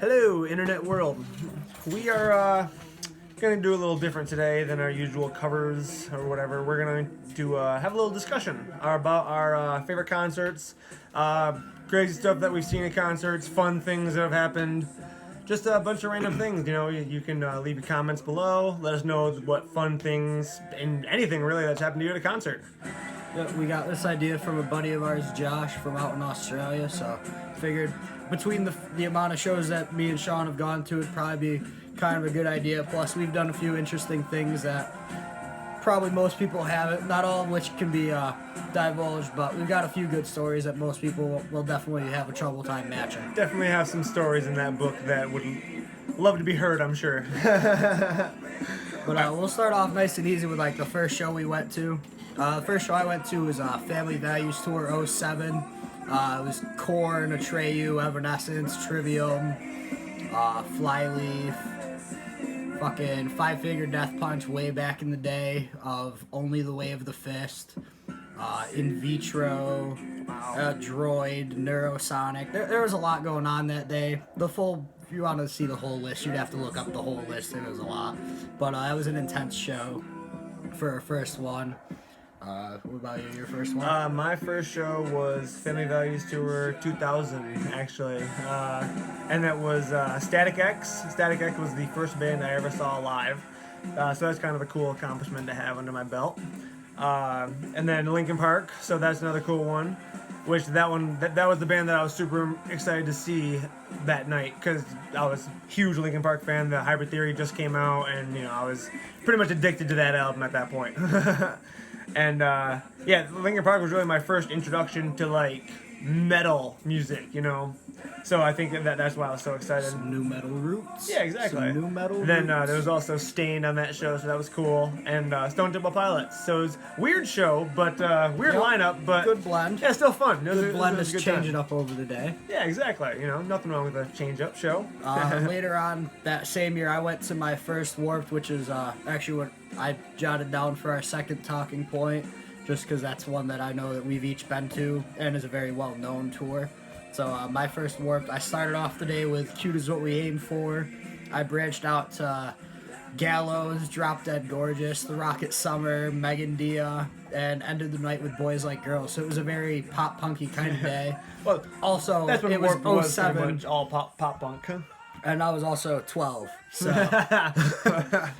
Hello, Internet world. We are going to do a little different today than our usual covers or whatever. We're going to have a little discussion about our favorite concerts, crazy stuff that we've seen at concerts, fun things that have happened, just a bunch of random things. You know, you can leave your comments below. Let us know what fun things and anything really that's happened to you at a concert. We got this idea from a buddy of ours, Josh, from out in Australia, so figured between the amount of shows that me and Shaun have gone to, it'd probably be kind of a good idea. Plus, we've done a few interesting things that probably most people haven't, not all of which can be divulged, but we've got a few good stories that most people will definitely have a trouble time matching. Definitely have some stories in that book that would love to be heard, I'm sure. But we'll start off nice and easy with like the first show we went to. The first show I went to was Family Values Tour 07. It was Korn, Atreyu, Evanescence, Trivium, Flyleaf, fucking Five Finger Death Punch way back in the day of Only the Way of the Fist, In Vitro, Droid, Neurosonic. There was a lot going on that day. If you want to see the whole list, you'd have to look up the whole list. There was a lot. But it was an intense show for our first one. What about you, your first one? My first show was Family Values Tour 2000, actually. And that was Static X. Static X was the first band I ever saw live. So that's kind of a cool accomplishment to have under my belt. And then Linkin Park, so that's another cool one. Which that was the band that I was super excited to see that night because I was a huge Linkin Park fan. The Hybrid Theory just came out, and I was pretty much addicted to that album at that point. And Linkin Park was really my first introduction to like metal music, So I think that's why I was so excited. Some new metal roots. Yeah, exactly. Some new metal Then roots. there was also Stained on that show, so that was cool. And Stone Temple Pilots. So it was a weird show, but weird lineup, but good blend. Yeah, still fun. Good blend is changing changing up over the day. Yeah, exactly. Nothing wrong with a change-up show. Later on that same year, I went to my first Warped, which is actually what I jotted down for our second talking point, just because that's one that I know that we've each been to and is a very well-known tour. So my first Warped, I started off the day with Cute Is What We Aim For. I branched out to Gallows, Drop Dead Gorgeous, The Rocket Summer, Megan Dia, and ended the night with Boys Like Girls. So it was a very pop-punky kind of day. Well, also, that's when it was Warped was 07. pretty much all pop punk. Huh? And I was also 12, so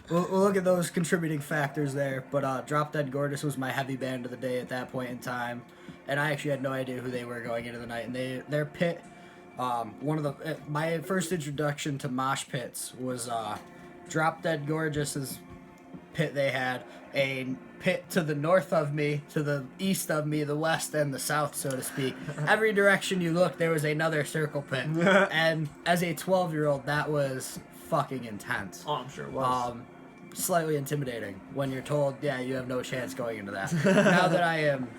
we'll look at those contributing factors there. But Drop Dead Gorgeous was my heavy band of the day at that point in time, and I actually had no idea who they were going into the night. And their pit, my first introduction to mosh pits was Drop Dead Gorgeous's pit. They had a pit to the north of me, to the east of me, the west and the south, so to speak. Every direction you looked, there was another circle pit. And as a 12-year-old, that was fucking intense. Oh, I'm sure it was. Slightly intimidating when you're told, yeah, you have no chance going into that. Now that I am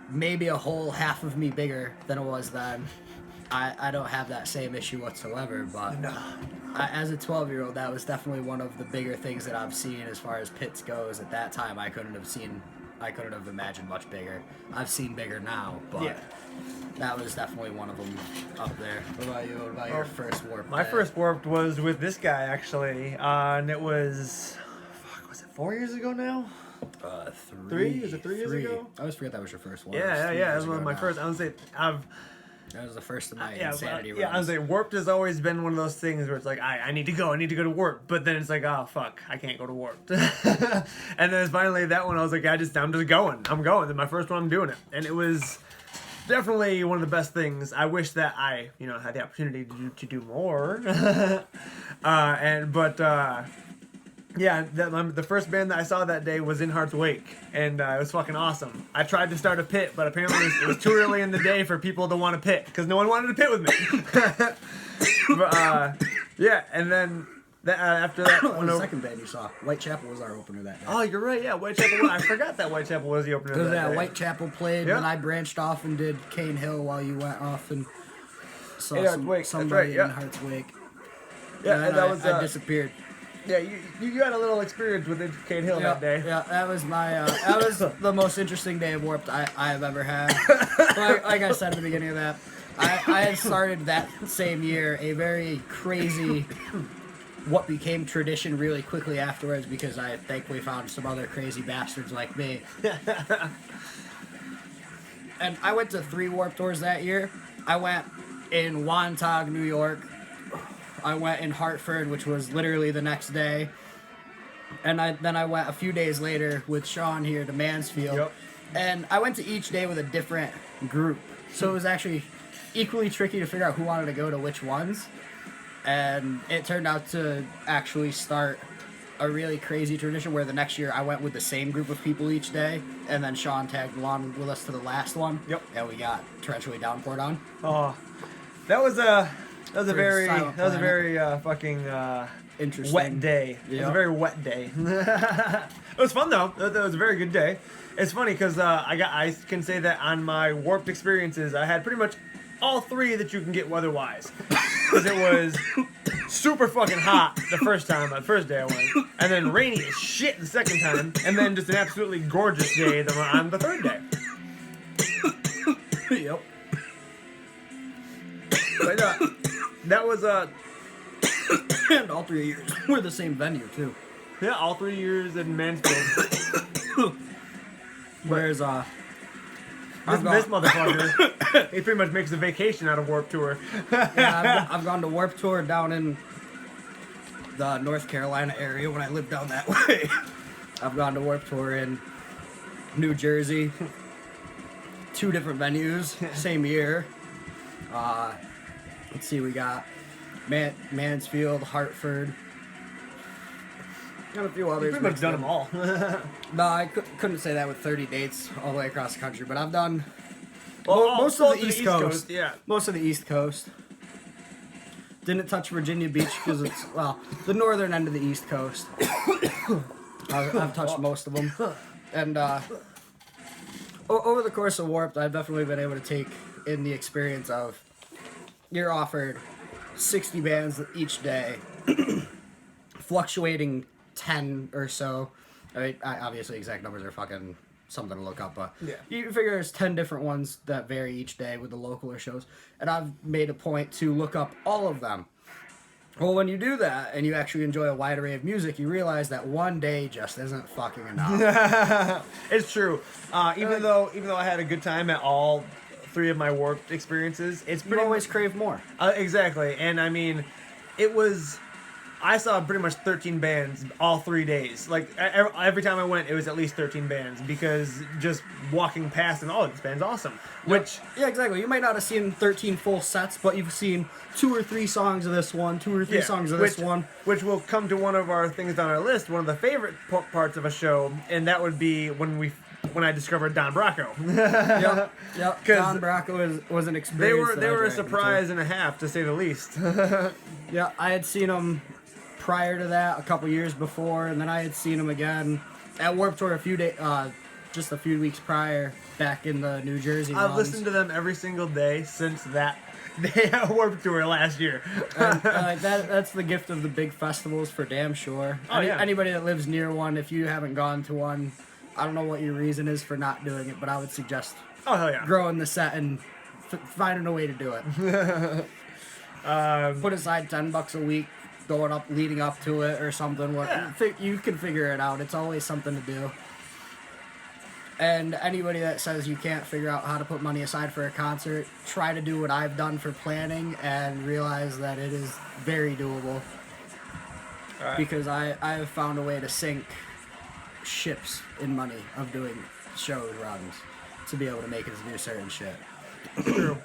maybe a whole half of me bigger than it was then, I don't have that same issue whatsoever, but as a 12-year-old, that was definitely one of the bigger things that I've seen as far as pits goes. At that time, I couldn't have imagined much bigger. I've seen bigger now, but that was definitely one of them up there. What about you? What about your first Warped? My first Warped was with this guy, actually, and it was, was it 4 years ago now? 3? Is it 3 years ago? I always forget that was your first one. Yeah, that was one of my first. I would say that was the first of my insanity runs. Yeah, I was like, Warped has always been one of those things where it's like, I need to go to Warped, but then it's like, oh fuck, I can't go to Warped. And then finally that one, I was like, I'm just going. I'm going. Then my first one, I'm doing it, and it was definitely one of the best things. I wish that I, had the opportunity to do more. The first band that I saw that day was In Heart's Wake, and it was fucking awesome. I tried to start a pit, but apparently it was too early in the day for people to want to pit, because no one wanted to pit with me. And then after that... What was the second band you saw? Whitechapel was our opener that day. Oh, you're right, yeah, Whitechapel. I forgot that Whitechapel was the opener that day. Whitechapel played, and I branched off and did Cane Hill while you went off and saw somebody in Heart's Wake. Yeah, and that was... I disappeared. Yeah, you had a little experience with Cane Hill that day. Yeah, that was that was the most interesting day of Warped I have ever had. like I said at the beginning of that, I had started that same year a very crazy, what became tradition really quickly afterwards because I thankfully found some other crazy bastards like me. And I went to 3 Warped Tours that year. I went in Wantagh, New York. I went in Hartford, which was literally the next day. And then I went a few days later with Shaun here to Mansfield. Yep. And I went to each day with a different group. So it was actually equally tricky to figure out who wanted to go to which ones. And it turned out to actually start a really crazy tradition where the next year I went with the same group of people each day. And then Shaun tagged along with us to the last one. Yep. And we got torrentially downpoured on. Oh, that was a very Silent Planet. fucking Interesting. wet day. It was Yeah. a very wet day. It was fun though. It was a very good day. It's funny because I can say that on my warped experiences, I had pretty much all 3 that you can get weather-wise. Because it was super fucking hot the first day I went, and then rainy as shit the second time, and then just an absolutely gorgeous day on the third day. Yep. But that was And all 3 years were the same venue too. yeah, all 3 years in Mansfield. Whereas This motherfucker, he pretty much makes a vacation out of Warped Tour. yeah, I've gone to Warped Tour down in the North Carolina area when I lived down that way. I've gone to Warped Tour in New Jersey. 2 different venues, same year. Let's see, we got Mansfield, Hartford, and a few others. You've pretty much done them all. No, I couldn't say that with 30 dates all the way across the country, but I've done Well, most all of the East Coast. Yeah. Most of the East Coast. Didn't touch Virginia Beach because it's, well, the northern end of the East Coast. I've touched most of them. And over the course of Warped, I've definitely been able to take in the experience of you're offered 60 bands each day, fluctuating 10 or so. I mean, obviously exact numbers are fucking something to look up, but Yeah. you figure there's 10 different ones that vary each day with the localer shows, and I've made a point to look up all of them. Well, when you do that and you actually enjoy a wide array of music, you realize that one day just isn't fucking enough. It's true. Even though I had a good time at all 3 of my Warped experiences, it's You pretty always crave more. exactly. And I mean, it was. I saw pretty much 13 bands all 3 days. Like every time I went, it was at least 13 bands because just walking past and this band's awesome. Which Yeah, exactly. You might not have seen 13 full sets, but you've seen 2 or 3 songs of this one, 2 or 3 songs of this one. Which will come to one of our things on our list, one of the favorite parts of a show, and that would be when I discovered Don Broco. Yep. 'Cause Don Broco was an experience. They were a surprise and a half, to say the least. Yeah, I had seen them prior to that a couple years before, and then I had seen them again at Warped Tour just a few weeks prior, back in the New Jersey I've runs. listened to them every single day since that day at Warped Tour last year. And, that's the gift of the big festivals for damn sure. Oh, yeah. Anybody that lives near one, if you haven't gone to one, I don't know what your reason is for not doing it, but I would suggest Oh, hell yeah. growing the set and finding a way to do it. Put aside $10 a week, leading up to it or something. Yeah. You can figure it out. It's always something to do. And anybody that says you can't figure out how to put money aside for a concert, try to do what I've done for planning and realize that it is very doable. Right. Because I have found a way to sink ships in money of doing show runs to be able to make it do certain shit. True.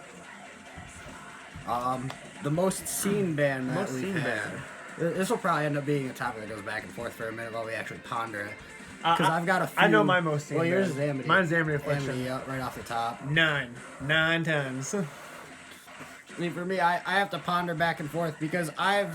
The most seen band that Most we've seen had. band. This will probably end up being a topic that goes back and forth for a minute while we actually ponder it. Because I've got a few. I know my most seen Well, yours is band. Amity. Mine's Amity Affliction. Amity, yeah, right off the top. 9 times. I mean, for me, I have to ponder back and forth because I've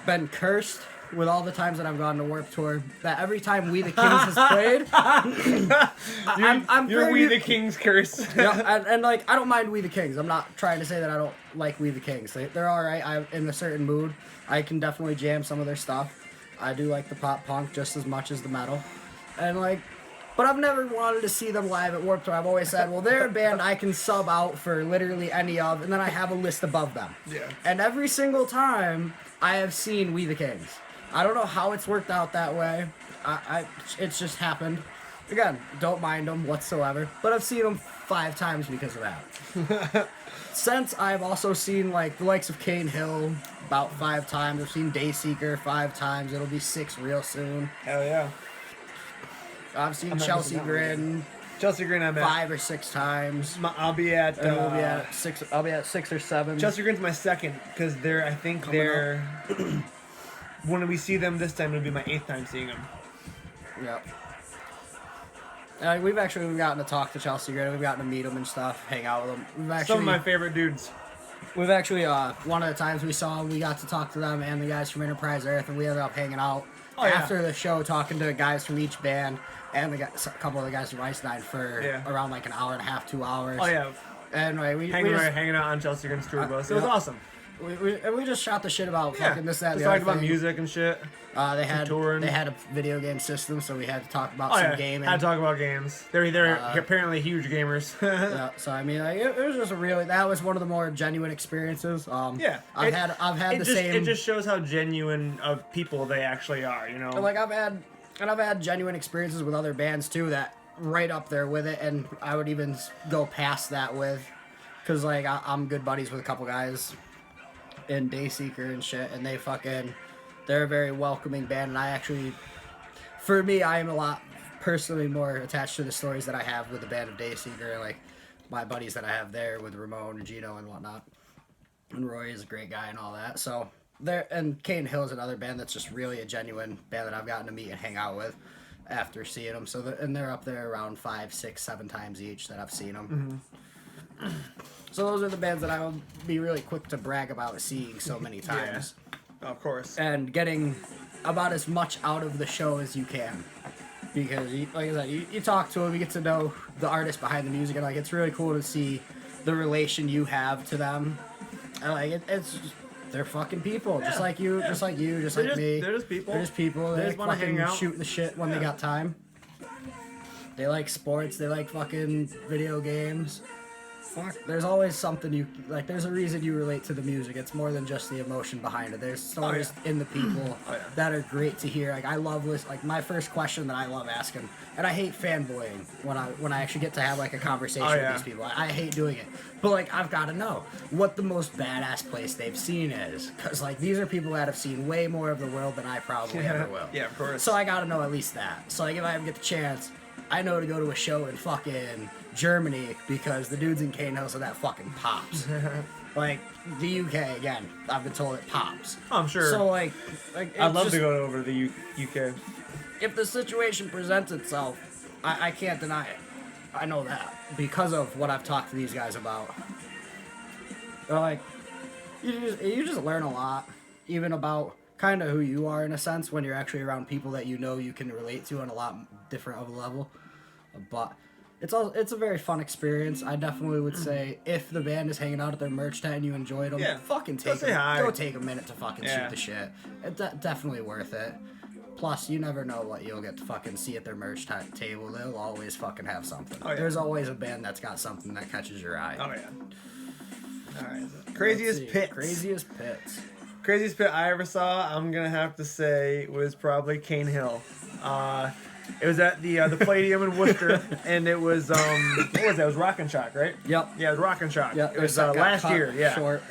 been cursed with all the times that I've gone to Warped Tour that every time We the Kings has played, I'm You're very- We the King's curse. Yeah, and like I don't mind We the Kings. I'm not trying to say that I don't like We the Kings. They're all right. I'm in a certain mood. I can definitely jam some of their stuff. I do like the pop punk just as much as the metal, and like But I've never wanted to see them live at Warped Tour. I've always said, well, they're a band I can sub out for literally any of, and then I have a list above them. Yeah. And every single time, I have seen We the Kings. I don't know how it's worked out that way. It's just happened. Again, don't mind them whatsoever. But I've seen them 5 times because of that. Since I've also seen like the likes of Cane Hill about 5 times. I've seen Dayseeker 5 times. It'll be 6 real soon. Hell yeah. I've seen Chelsea Grin. Chelsea Grin, I'm at 5 or 6 times. I'll be at. And we'll be at 6. I'll be at 6 or 7. Chelsea Grin's my second because I think they're. When we see them this time, it'll be my 8th time seeing them. Yep. We've gotten to talk to Chelsea Grin. We've gotten to meet them and stuff, hang out with them. Some of my favorite dudes. We've actually, one of the times we saw them, we got to talk to them and the guys from Enterprise Earth, and we ended up hanging out after the show, talking to guys from each band and a couple of the guys from Ice Nine for around like an hour and a half, 2 hours. Oh, yeah. And we hanging out on Chelsea Grin's tour bus. It was awesome. We just shot the shit about fucking this, that, and the talked other about thing. music and shit. They had a video game system, so we had to talk about some gaming. Had to talk about games. They're apparently huge gamers. Yeah, so I mean, like, it was just that was one of the more genuine experiences. I've had the same. It just shows how genuine of people they actually are, you know. Like I've had genuine experiences with other bands too that right up there with it, and I would even go past that with, because like I'm good buddies with a couple guys in Dayseeker and shit, and they're a very welcoming band, and I actually, for me, I am a lot personally more attached to the stories that I have with the band of Dayseeker, and like my buddies that I have there with Ramon and Gino and whatnot, and Roy is a great guy and all that, so and Cane Hill is another band that's just really a genuine band that I've gotten to meet and hang out with after seeing them, so and they're up there around 5, 6, 7 times each that I've seen them. Mm-hmm. So those are the bands that I will be really quick to brag about seeing so many times. Yeah, of course. And getting about as much out of the show as you can. Because, like I said, you talk to them, you get to know the artist behind the music, and like it's really cool to see the relation you have to them. And like it's just, they're fucking people, just like you, just like me. They're just people. They're just people. They just want to hang out, shoot the shit when they got time. They like sports. They like fucking video games. There's always something there's a reason you relate to the music. It's more than just the emotion behind it. There's stories in the people that are great to hear. Like I love like my first question that I love asking, and I hate fanboying when I actually get to have like a conversation with these people. I hate doing it, but like I've got to know what the most badass place they've seen is, because like these are people that have seen way more of the world than I probably ever will. Yeah, of course. So I got to know at least that. So like if I ever get the chance, I know to go to a show in fucking Germany because the dudes in Cane Hill said that fucking pops. Like the UK again, I've been told it pops. I'm sure. So like I'd love to go over to the UK. If the situation presents itself, I can't deny it. I know that because of what I've talked to these guys about. Like you just learn a lot, even about kind of who you are in a sense when you're actually around people that you know you can relate to on a lot different of a level. But it's a very fun experience. I definitely would say if the band is hanging out at their merch tent and you enjoyed them, fucking go take a minute to fucking shoot the shit. It's definitely worth it. Plus, you never know what you'll get to fucking see at their merch table. They'll always fucking have something. Oh, yeah. There's always a band that's got something that catches your eye. Oh yeah. All right. Craziest pits. Craziest pit I ever saw, I'm gonna have to say, was probably Cane Hill. It was at the Palladium in Worcester, and it was what was that? It was Rock and Shock, right? Yep. Yeah, it was Rock and Shock. Yep. It was last year. Yeah. Short.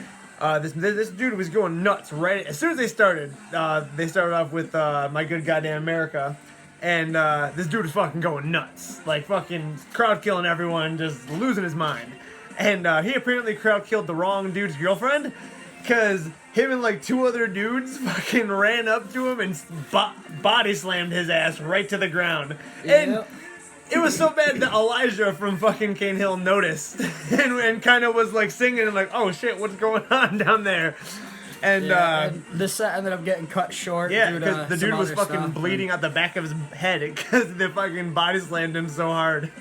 This dude was going nuts right as soon as they started. They started off with My Good Goddamn America, and this dude was fucking going nuts, like fucking crowd killing everyone, just losing his mind. And he apparently crowd killed the wrong dude's girlfriend, because him and like 2 other dudes fucking ran up to him and body slammed his ass right to the ground. And it was so bad that Elijah from fucking Cane Hill noticed and kind of was like singing and like, oh shit, what's going on down there? And, and the set ended up getting cut short. Yeah, because the dude was fucking bleeding out the back of his head because they fucking body slammed him so hard.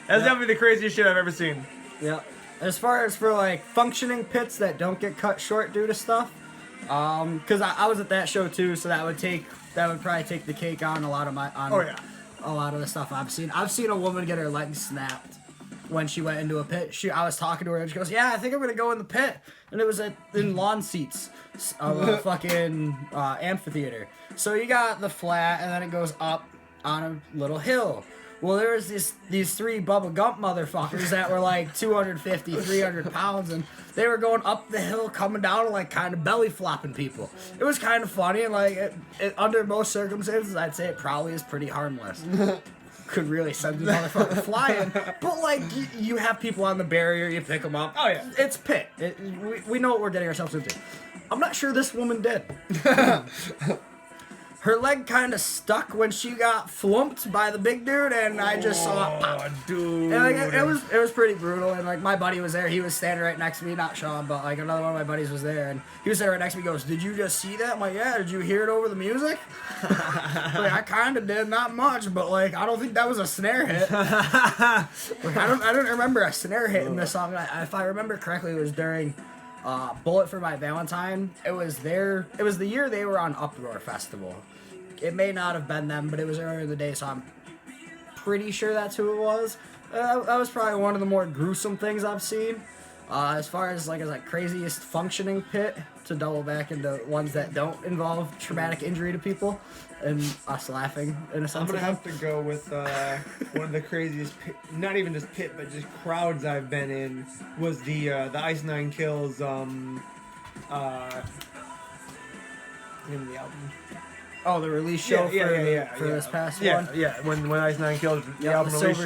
That's definitely the craziest shit I've ever seen. Yeah. As far as for like functioning pits that don't get cut short due to stuff, because I was at that show too, so that would probably take the cake on a lot of my a lot of the stuff I've seen. I've seen a woman get her legs snapped when she went into a pit. I was talking to her and she goes, "Yeah, I think I'm gonna go in the pit," and it was in lawn seats of a fucking amphitheater. So you got the flat, and then it goes up on a little hill. Well, there was these three Bubba Gump motherfuckers that were like 250, 300 pounds, and they were going up the hill, coming down, and like kind of belly flopping people. It was kind of funny, and like under most circumstances, I'd say it probably is pretty harmless. Could really send the motherfucker flying, but like you have people on the barrier, you pick them up. Oh yeah, it's pit. We know what we're getting ourselves into. I'm not sure this woman did. Her leg kind of stuck when she got flumped by the big dude, and I just saw it pop. Dude. And like, it was pretty brutal, and like my buddy was there. He was standing right next to me, not Shaun, but like another one of my buddies was there, and he was there right next to me. He goes, "Did you just see that?" I'm like, "Yeah." "Did you hear it over the music?" Like, I kind of did, not much, but like I don't think that was a snare hit. Like, I don't remember a snare hit in this song. If I remember correctly, it was during Bullet for My Valentine. It was the year they were on Uproar Festival. It may not have been them, but it was earlier in the day, so I'm pretty sure that's who it was. That was probably one of the more gruesome things I've seen. As far as like craziest functioning pit, to double back into ones that don't involve traumatic injury to people and us laughing in a sense. I'm gonna have to go with one of the craziest not even just pit, but just crowds I've been in was the Ice Nine Kills name of the album. Oh, the release show for this past one? Yeah, when Ice Nine Kills the album release show.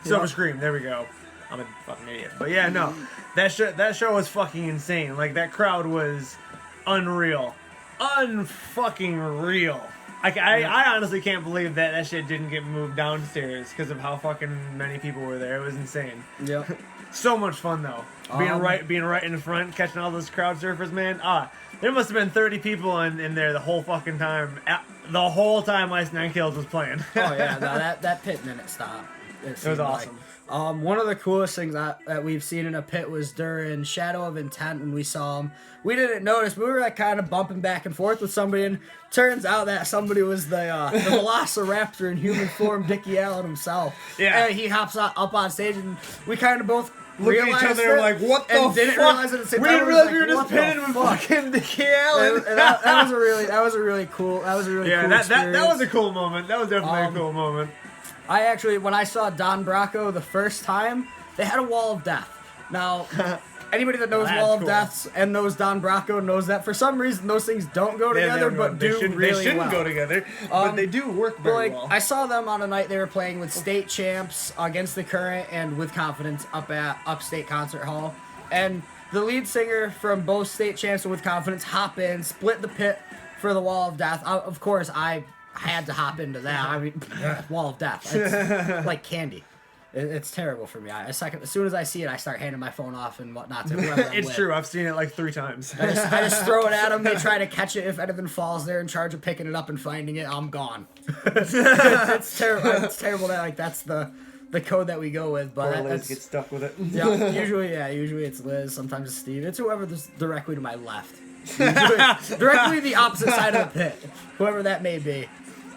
Silver Scream, there we go. I'm a fucking idiot. But yeah, no. That show was fucking insane. Like, that crowd was unreal. Unfucking real. I honestly can't believe that shit didn't get moved downstairs because of how fucking many people were there. It was insane. Yep. So much fun, though. Being right in front, catching all those crowd surfers, man. There must have been 30 people in there the whole fucking time. The whole time Ice Nine Kills was playing. Oh yeah, no, that pit didn't stop. It was awesome. One of the coolest things that we've seen in a pit was during Shadow of Intent when we saw him. We didn't notice, but we were like kind of bumping back and forth with somebody, and turns out that somebody was the Velociraptor in human form, Dickie Allen himself. Yeah. And he hops up on stage, and we kind of both looked at each other and like, what the fuck? Didn't realize it at the same we time. didn't realize we were just pinning with fucking Dickie Allen. That was a really cool experience. That was a cool moment. That was definitely a cool moment. I actually, when I saw Don Broco the first time, they had a wall of death. Now, anybody that knows Wall of Deaths and knows Don Broco knows that for some reason those things don't go together, but do really well. They shouldn't go together, but they do work very well. I saw them on a night they were playing with state champs Against the Current and With Confidence up at Upstate Concert Hall, and the lead singer from both state champs and With Confidence hop in, split the pit for the Wall of Death. Of course, I had to hop into that. I mean, Wall of Death. It's like candy. It's terrible for me. As soon as I see it, I start handing my phone off and whatnot to whoever I'm It's with. true. I've seen it like 3 times. I just throw it at them. They try to catch it. If anything falls, they're in charge of picking it up and finding it. I'm gone. It's terrible. It's terrible that that's the code that we go with. But Liz gets stuck with it. Yeah, usually it's Liz. Sometimes it's Steve. It's whoever's directly to my left. Directly the opposite side of the pit. Whoever that may be.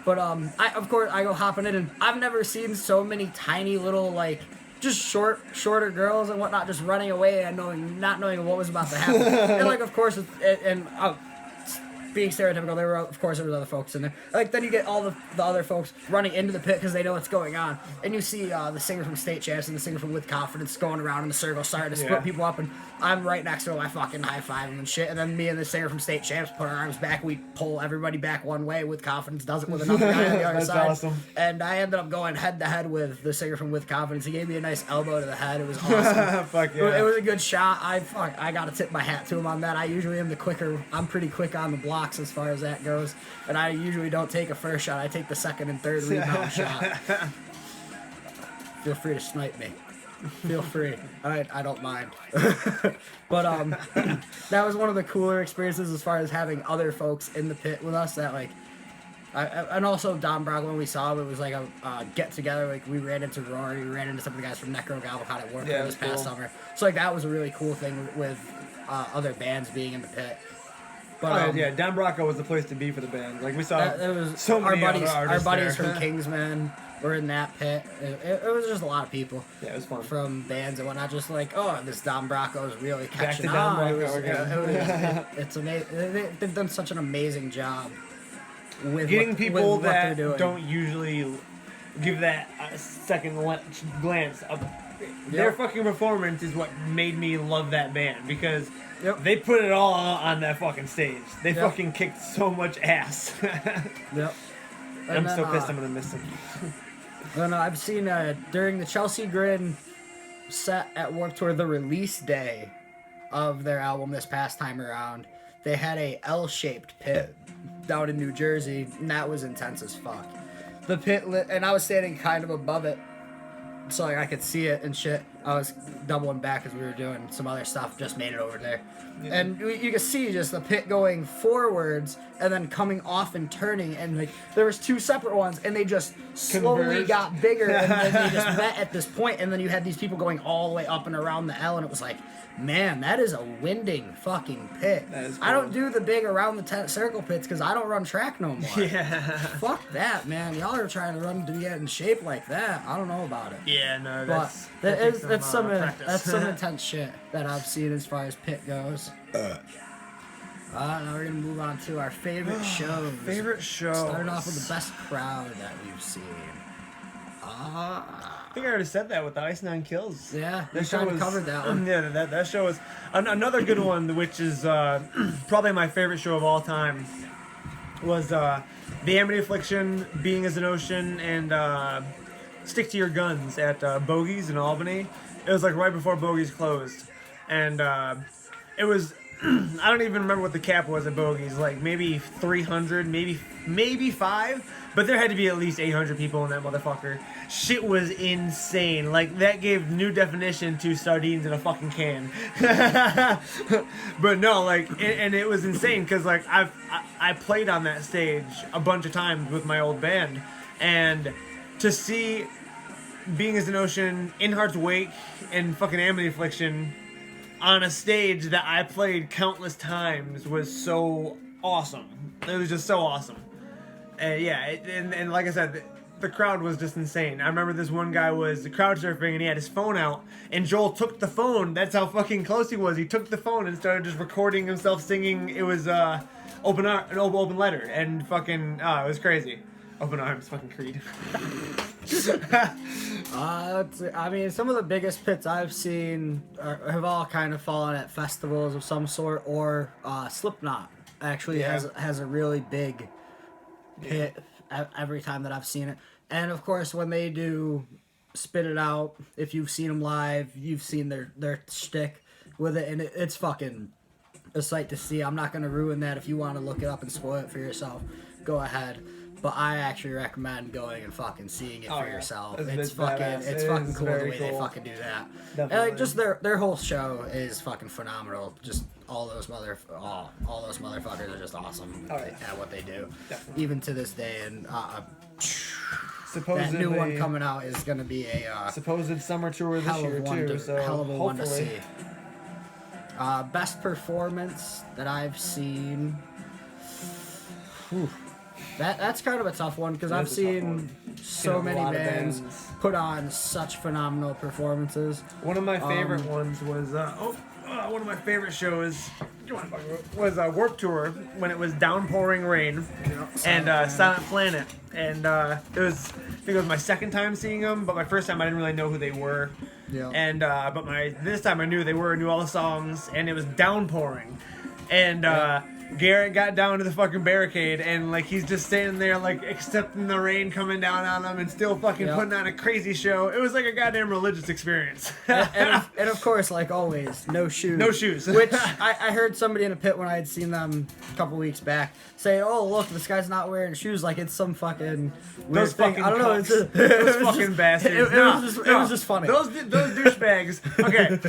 But of course I go hopping in, and I've never seen so many tiny little like just shorter girls and whatnot just running away and not knowing what was about to happen. And like of course being stereotypical, there was other folks in there. Like then you get all the other folks running into the pit because they know what's going on, and you see the singer from State Champs and the singer from With Confidence going around in the circle, starting to split people up, and I'm right next to him. I fucking high five him and shit, and then me and the singer from State Champs put our arms back. We pull everybody back one way. With Confidence does it with another guy on the other That's side. awesome. And I ended up going head to head with the singer from With Confidence. He gave me a nice elbow to the head. It was awesome. Fuck yeah. It was a good shot. I gotta tip my hat to him on that. I usually am I'm pretty quick on the blocks as far as that goes, and I usually don't take a first shot. I take the second and third rebound shot. Feel free to snipe me. Feel free. I don't mind. But that was one of the cooler experiences as far as having other folks in the pit with us. That like, and also Don Broco, when we saw him, it was like a get together. Like we ran into Rory, we ran into some of the guys from Necro Galvacon at Warped this past summer. So like that was a really cool thing with other bands being in the pit. But, Don Broco was the place to be for the band. Like we saw it was so many our buddies other artists our buddies there. from Kingsman. were in that pit. It was just a lot of people. Yeah, it was fun. From bands and whatnot, just like, oh, this Don Broco is really Back catching to Don on. Broco. It's amazing. They've done such an amazing job with getting people with what they're that doing. don't usually give that second glance up. Their fucking performance is what made me love that band, because they put it all on that fucking stage. They fucking kicked so much ass. Yep. I'm so pissed I'm gonna miss them. And I've seen during the Chelsea Grin set at Warped Tour, the release day of their album this past time around, they had a L-shaped pit down in New Jersey, and that was intense as fuck. The pit lit, and I was standing kind of above it, so like I could see it and shit. I was doubling back as we were doing some other stuff, just made it over there. Yeah. And you could see just the pit going forwards and then coming off and turning, and like there was two separate ones, and they just slowly got bigger, and then they just met at this point, and then you had these people going all the way up and around the L, and it was like, man, that is a winding fucking pit. That is cool. I don't do the big around the tent circle pits because I don't run track no more. Yeah. Fuck that, man. Y'all are trying to run to get in shape like that. I don't know about it. Yeah, no, that's some intense shit that I've seen as far as pit goes. Now we're gonna move on to our favorite shows. Favorite show. Starting off with the best crowd that we've seen. I think I already said that with the Ice Nine Kills. Yeah, we kind of covered that one. Yeah, that show was another good one, which is probably my favorite show of all time. Was the Amity Affliction, Being as an Ocean, and Stick to Your Guns at Bogey's in Albany. It was like right before Bogey's closed, and it was. I don't even remember what the cap was at Bogey's, like maybe 300, maybe 5, but there had to be at least 800 people in that motherfucker. Shit was insane. Like, that gave new definition to sardines in a fucking can. But no, like, and it was insane, because like I played on that stage a bunch of times with my old band, and to see Being as an Ocean, In Heart's Wake, and fucking Amity Affliction on a stage that I played countless times was so awesome. It was just so awesome. And like I said, the crowd was just insane. I remember this one guy was crowd surfing and he had his phone out, and Joel took the phone. That's how fucking close he was. He took the phone and started just recording himself singing. It was an open letter, and fucking it was crazy. Open Arms, fucking Creed. I mean, some of the biggest pits I've seen have all kind of fallen at festivals of some sort, or Slipknot actually has a really big pit every time that I've seen it. And of course, when they do Spit It Out, if you've seen them live, you've seen their shtick with it, and it's fucking a sight to see. I'm not going to ruin that. If you want to look it up and spoil it for yourself, go ahead. But I actually recommend going and fucking seeing it for yourself. It's fucking cool the way they fucking do that. Definitely. And like just their whole show is fucking phenomenal. Just all those motherfuckers are just awesome at what they do. Definitely. Even to this day, and that new one coming out is gonna be a supposed summer tour this year too. So hell of a one to hopefully. see. Best performance that I've seen. Whew. That's kind of a tough one, because I've seen so many bands put on such phenomenal performances. One of my favorite ones was one of my favorite shows was Warped Tour, when it was downpouring rain, and Silent Planet, and I think it was my second time seeing them, but my first time I didn't really know who they were. Yeah. And but this time I knew they were, knew all the songs, and it was downpouring, and Garrett got down to the fucking barricade, and like he's just standing there like accepting the rain coming down on him and still fucking putting on a crazy show. It was like a goddamn religious experience. and of course, like always, no shoes. No shoes. Which I heard somebody in a pit when I had seen them a couple weeks back say, "Oh, look, this guy's not wearing shoes like it's some fucking weird thing." Fucking I don't know. Those fucking bastards. It was just funny. Those douchebags. Okay,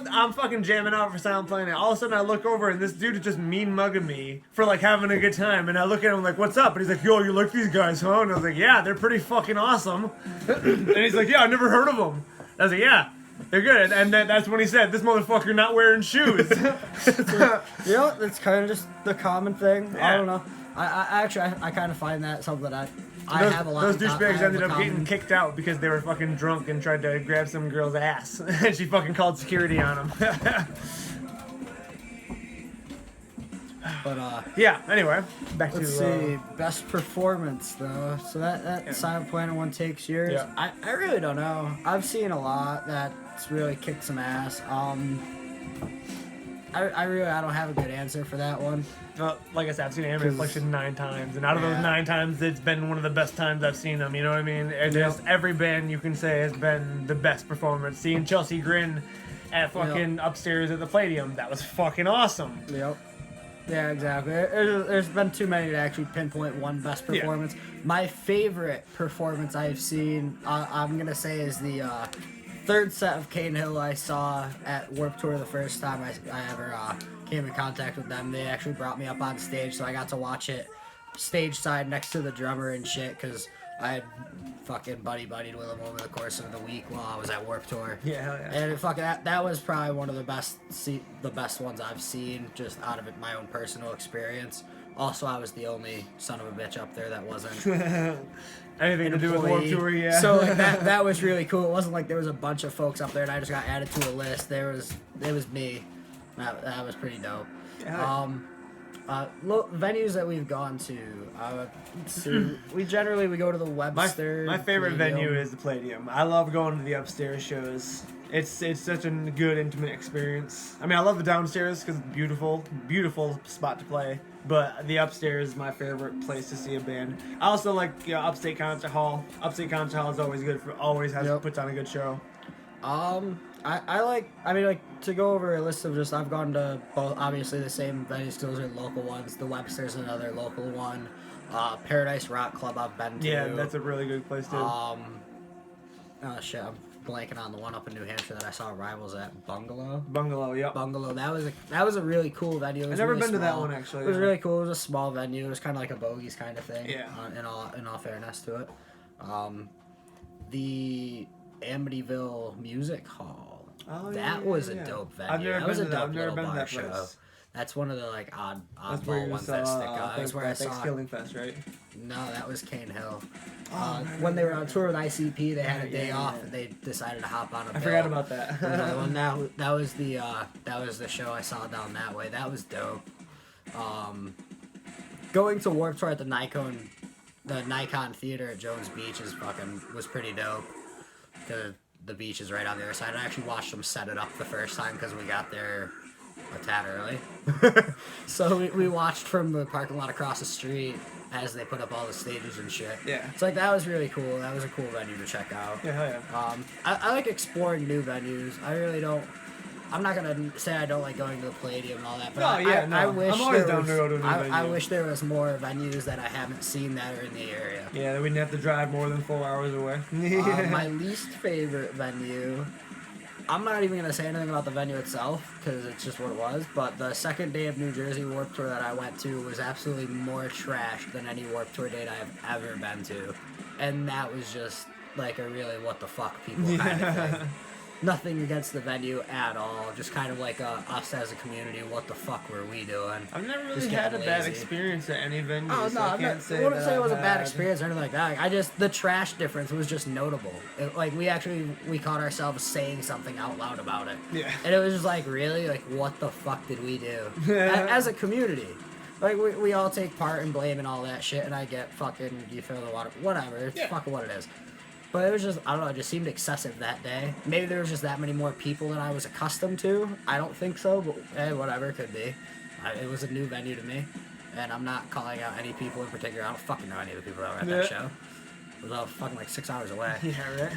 I'm fucking jamming out for Silent Planet. All of a sudden, I look over and this dude is just mean mugging me for like having a good time, and I look at him like, "What's up?" And he's like, "Yo, you like these guys, huh?" And I was like, "Yeah, they're pretty fucking awesome." And he's like, "Yeah, I never heard of them." I was like, "Yeah, they're good." And that's when he said, "This motherfucker not wearing shoes." That's kind of just the common thing. Yeah. I don't know. I actually kind of find that something that I I have a lot. Those I douchebags have ended a up getting common- kicked out because they were fucking drunk and tried to grab some girl's ass, and she fucking called security on them. But yeah. Anyway, back let's to see, best performance though. So that Yeah. Silent Planet one takes yours. Yeah. I really don't know. I've seen a lot that's really kicked some ass. I don't have a good answer for that one. like I said, I've seen Anime Reflection 9 times, and out of those Yeah. 9 times, it's been one of the best times I've seen them. You know what I mean? And just every band you can say has been the best performance. Seeing Chelsea Grin at fucking upstairs at the Palladium, that was fucking awesome. Yep. Yeah, exactly. There's been too many to actually pinpoint one best performance. My favorite performance I've seen, I'm gonna say, is the third set of Cane Hill I saw at Warped Tour the first time I ever came in contact with them. They actually brought me up on stage, so I got to watch it stage side next to the drummer and shit, because I had fucking buddied with him over the course of the week while I was at Warped Tour. Yeah, hell yeah. And that was probably one of the best ones I've seen, just out of my own personal experience. Also, I was the only son of a bitch up there that wasn't Anything to do with Warped Tour, yeah. So like that was really cool. It wasn't like there was a bunch of folks up there and I just got added to a list. It was me. That was pretty dope. Yeah. Venues that we've gone to. Let's see. we go to the Webster. My favorite Palladium. venue is the Palladium. I love going to the upstairs shows. It's such a good intimate experience. I mean, I love the downstairs because it's beautiful spot to play. But the upstairs is my favorite place to see a band. I also like Upstate Concert Hall. Upstate Concert Hall is always good puts on a good show. I like to go over a list of I've gone to both, obviously the same venues, those are local ones. The Webster's another local one. Paradise Rock Club I've been to. Yeah, that's a really good place too. Oh shit, I'm blanking on the one up in New Hampshire that I saw Rivals at. Bungalow, yep. Bungalow. That was a really cool venue. I've never really been to that small. one actually. It was really cool. It was a small venue. It was kind of like a Bogies kind of thing. Yeah. In all fairness to it, the Amityville Music Hall. Oh, that was a dope venue. I've never that was been a to that. dope I've never little been to bar that show. place. That's one of the That's where oddball you ones saw that stick out. That's where I saw. Thanksgiving Fest, right? No, that was Cane Hill. man, When they were on tour with ICP, they had a day off, and they decided to hop on a bill. I forgot about that. That was the show I saw down that way. That was dope. Going to Warped Tour at the Nikon Theater at Jones Beach was pretty dope. The beach is right on the other side. I actually watched them set it up the first time because we got there a tad early. So we watched from the parking lot across the street as they put up all the stages and shit. Yeah. It's like, that was really cool. That was a cool venue to check out. Yeah, hell yeah. I like exploring new venues. I really don't. I'm not gonna say I don't like going to the Palladium and all that, but I wish I'm always there down was, to go to a new I venue. wish there was more venues that I haven't seen that are in the area. Yeah, we didn't have to drive more than 4 hours away. My least favorite venue, I'm not even gonna say anything about the venue itself because it's just what it was. But the second day of New Jersey Warped Tour that I went to was absolutely more trash than any Warped Tour date I've ever been to, and that was just like a really what the fuck people kind of thing. Nothing against the venue at all. Just kind of like us as a community. What the fuck were we doing? I've never really Just had a getting bad lazy. experience at any venue. Oh so no, I wouldn't say it was a bad had- experience or anything like that. The trash difference was just notable. We caught ourselves saying something out loud about it. Yeah. And it was just like, really, like, what the fuck did we do as a community? Like, we all take part in blame and all that shit, and I get fucking, you fill the water, whatever. It's fucking what it is. But it was just, I don't know, it just seemed excessive that day. Maybe there was just that many more people than I was accustomed to. I don't think so, but hey, whatever, it could be. It was a new venue to me, and I'm not calling out any people in particular. I don't fucking know any of the people that were at that show. It was all fucking like 6 hours away. Yeah,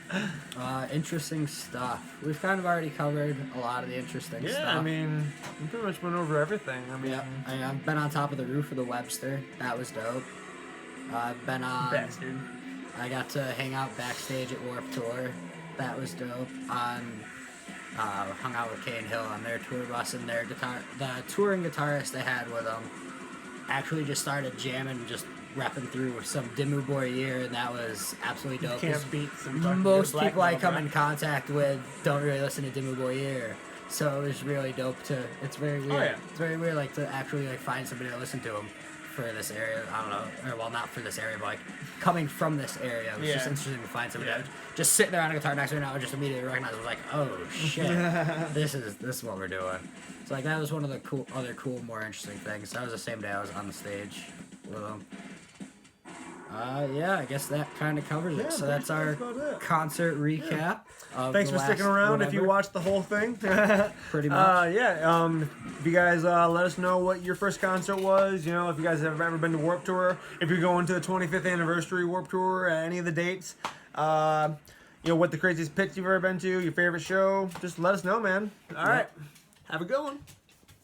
right? Interesting stuff. We've kind of already covered a lot of the interesting stuff. Yeah, I mean, we pretty much went over everything. I mean, I've been on top of the roof of the Webster. That was dope. I've been on... bastard. I got to hang out backstage at Warped Tour. That was dope. Hung out with Cane Hill on their tour bus, and the touring guitarist they had with them actually just started jamming, just repping through some Dimmu Borgir, and that was absolutely dope. Can't beat some fucking Most good black people I metal, come right? in contact with don't really listen to Dimmu Borgir, so it was really dope to. It's very weird. Oh, yeah. It's very weird, like, to actually like find somebody to listen to them. for this area. I don't know, or well, not for this area, but like coming from this area, it was just interesting to find somebody that just sitting there on a guitar next to me, and I would just immediately recognize. I was like, oh shit, this is what we're doing. So like that was one of the other cool, more interesting things. That was the same day I was on the stage with them. Yeah, I guess that kind of covers it. So that's our concert recap. Thanks for sticking around if you watched the whole thing. Pretty much. If you guys let us know what your first concert was, you know, if you guys have ever been to Warped Tour, if you're going to the 25th anniversary Warped Tour, any of the dates, you know, what the craziest pits you've ever been to, your favorite show, just let us know, man. All right. Have a good one.